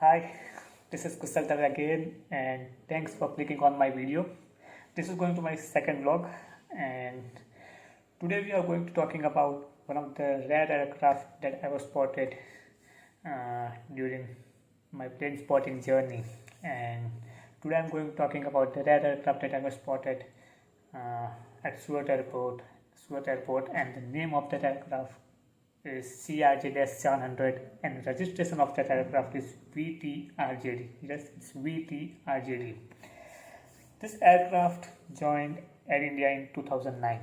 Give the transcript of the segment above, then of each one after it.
Hi, this is Kusal again, and thanks for clicking on my video. This is going to my second vlog, and today we are going to talking about one of the rare aircraft that I was spotted during my plane spotting journey. And today I'm going to talking about the rare aircraft that I was spotted at Surat Airport, and the name of that aircraft is CRJ-700, and registration of that aircraft is VTRJD. Yes, it's VTRJD. This aircraft joined Air India in 2009,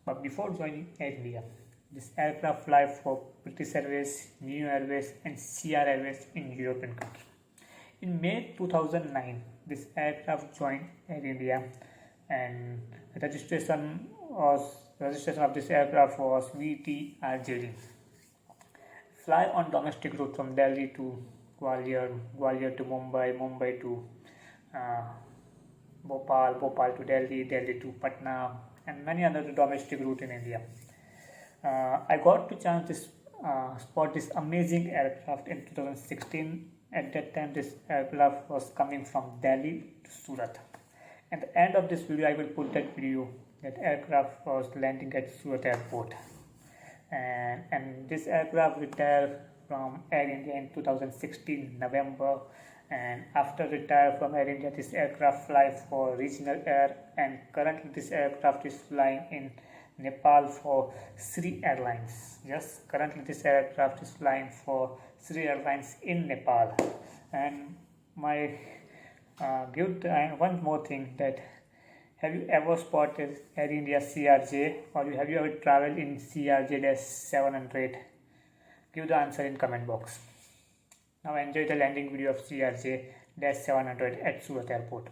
but before joining Air India, this aircraft fly for British Airways, New Airways, and CR Airways in European countries. In May 2009, this aircraft joined Air India, and registration of this aircraft was VTRJD. Fly on domestic route from Delhi to Gwalior, Gwalior to Mumbai, Mumbai to uh, Bhopal, Bhopal to Delhi, Delhi to Patna, and many other domestic route in India. I got to chance to spot this amazing aircraft in 2016. At that time, this aircraft was coming from Delhi to Surat. At the end of this video, I will put that video. That aircraft was landing at Surat Airport. And this aircraft retired from Air India in 2016 November, and after retire from Air India, this aircraft fly for regional air, and currently this aircraft is flying in Nepal for Sri Airlines. Yes, currently this aircraft is flying for Sri Airlines in Nepal. And my one more thing, that have you ever spotted Air India CRJ, or have you ever traveled in CRJ-700? Give the answer in comment box. Now enjoy the landing video of CRJ-700 at Surat Airport.